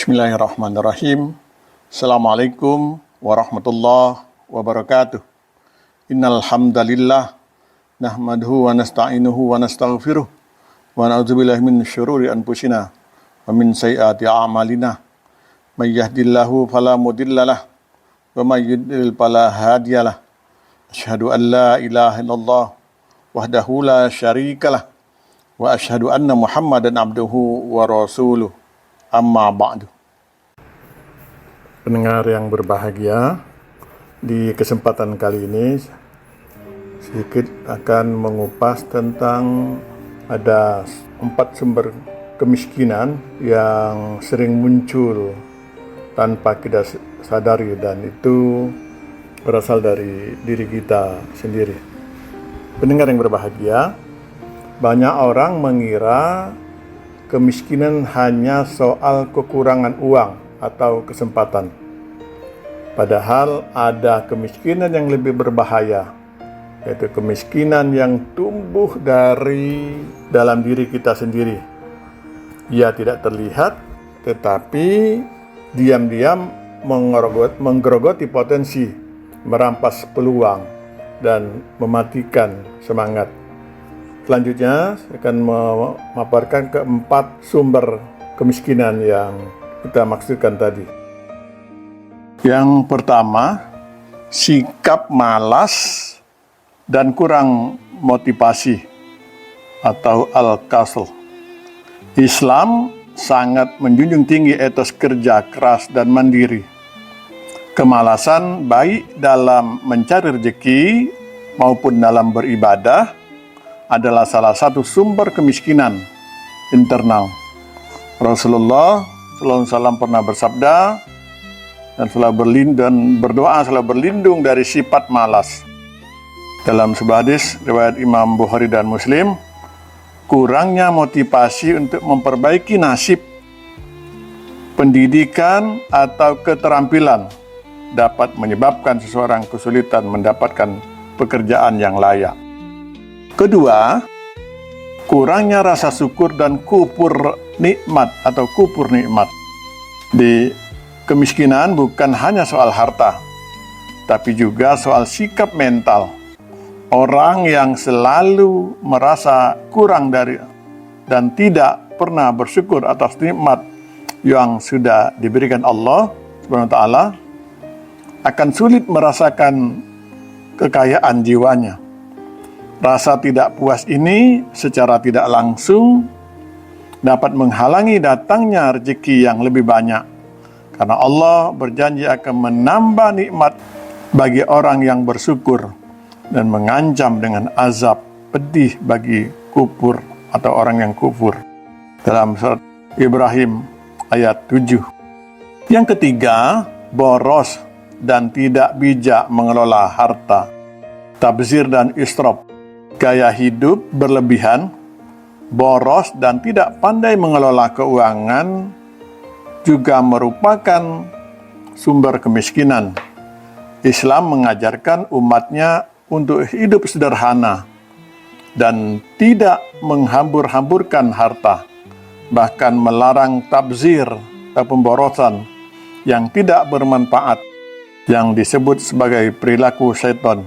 Bismillahirrahmanirrahim. Assalamualaikum warahmatullahi wabarakatuh. Innal hamdalillah nahmaduhu wa nasta'inuhu wa nastaghfiruh wa na'udzubillahi min syururi anfusina wa min sayyiati a'malina. May yahdihillahu fala mudhillalah wa may yudlil fala hadiyalah. Asyhadu an la ilaha illallah wahdahu la syarikalah wa asyhadu anna Muhammadan abduhu wa rasuluh. Amma ba'du. Pendengar yang berbahagia, di kesempatan kali ini sedikit akan mengupas tentang ada 4 sumber kemiskinan yang sering muncul tanpa kita sadari, dan itu berasal dari diri kita sendiri. Pendengar yang berbahagia, banyak orang mengira kemiskinan hanya soal kekurangan uang atau kesempatan. Padahal ada kemiskinan yang lebih berbahaya, yaitu kemiskinan yang tumbuh dari dalam diri kita sendiri. Ia tidak terlihat, tetapi diam-diam menggerogoti potensi, merampas peluang, dan mematikan semangat. Selanjutnya, saya akan memaparkan keempat sumber kemiskinan yang kita maksudkan tadi. Yang pertama, sikap malas dan kurang motivasi atau al-kasal. Islam sangat menjunjung tinggi etos kerja keras dan mandiri. Kemalasan baik dalam mencari rezeki maupun dalam beribadah adalah salah satu sumber kemiskinan internal. Rasulullah SAW pernah bersabda dan berdoa selalu berlindung dari sifat malas. Dalam sebuah hadis riwayat Imam Bukhari dan Muslim, kurangnya motivasi untuk memperbaiki nasib, pendidikan atau keterampilan dapat menyebabkan seseorang kesulitan mendapatkan pekerjaan yang layak. Kedua, kurangnya rasa syukur dan kufur nikmat atau kufur nikmat. Di kemiskinan bukan hanya soal harta, tapi juga soal sikap mental. Orang yang selalu merasa kurang dari dan tidak pernah bersyukur atas nikmat yang sudah diberikan Allah Subhanahu wa taala akan sulit merasakan kekayaan jiwanya. Rasa tidak puas ini secara tidak langsung dapat menghalangi datangnya rezeki yang lebih banyak, karena Allah berjanji akan menambah nikmat bagi orang yang bersyukur dan mengancam dengan azab pedih bagi kufur atau orang yang kufur. Dalam surat Ibrahim ayat 7. Yang ketiga, boros dan tidak bijak mengelola harta. Tabzir dan israf, gaya hidup berlebihan, boros, dan tidak pandai mengelola keuangan juga merupakan sumber kemiskinan. Islam mengajarkan umatnya untuk hidup sederhana dan tidak menghambur-hamburkan harta, bahkan melarang tabzir atau pemborosan yang tidak bermanfaat, yang disebut sebagai perilaku syaitan.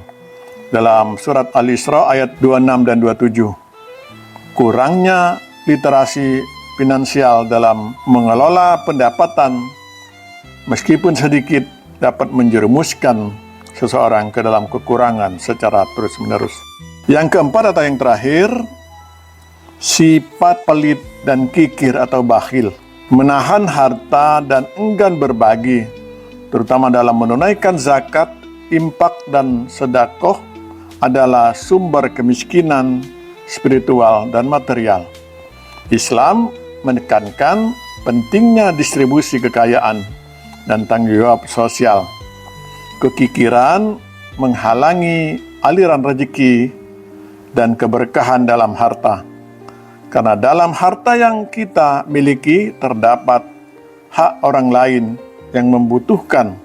Dalam surat Al-Isra ayat 26 dan 27. Kurangnya literasi finansial dalam mengelola pendapatan, meskipun sedikit, dapat menjerumuskan seseorang ke dalam kekurangan secara terus-menerus. Yang keempat atau yang terakhir, sifat pelit dan kikir atau bakhil, menahan harta dan enggan berbagi, terutama dalam menunaikan zakat, infak, dan sedekah, adalah sumber kemiskinan spiritual dan material. Islam menekankan pentingnya distribusi kekayaan dan tanggung jawab sosial. Kekikiran menghalangi aliran rezeki dan keberkahan dalam harta. Karena dalam harta yang kita miliki terdapat hak orang lain yang membutuhkan.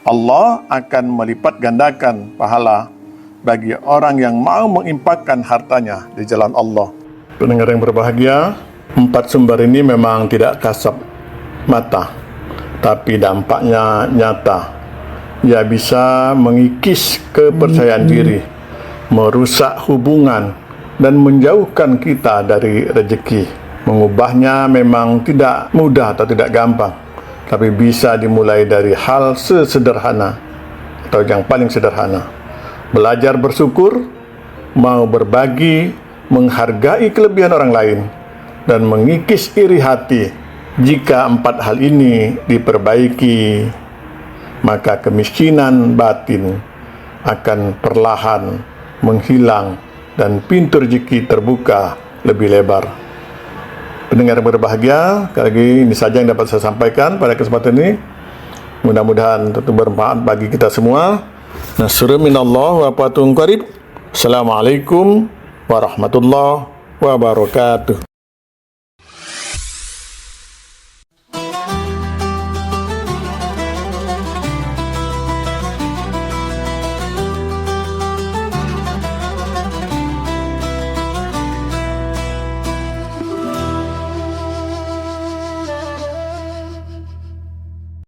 Allah akan melipat gandakan pahala bagi orang yang mau menginfakkan hartanya di jalan Allah. Pendengar yang berbahagia, 4 sumber ini memang tidak kasab, mata, tapi dampaknya nyata. Ia bisa mengikis kepercayaan diri, merusak hubungan, dan menjauhkan kita dari rezeki. Mengubahnya memang tidak mudah atau tidak gampang, tapi bisa dimulai dari hal sesederhana atau yang paling sederhana. Belajar bersyukur, mau berbagi, menghargai kelebihan orang lain, dan mengikis iri hati. Jika 4 hal ini diperbaiki, maka kemiskinan batin akan perlahan menghilang dan pintu rezeki terbuka lebih lebar. Pendengar berbahagia, sekali lagi ini saja yang dapat saya sampaikan pada kesempatan ini. Mudah-mudahan tentu bermanfaat bagi kita semua. Nasrun minallah wa fatun qarib. Assalamualaikum warahmatullahi wabarakatuh.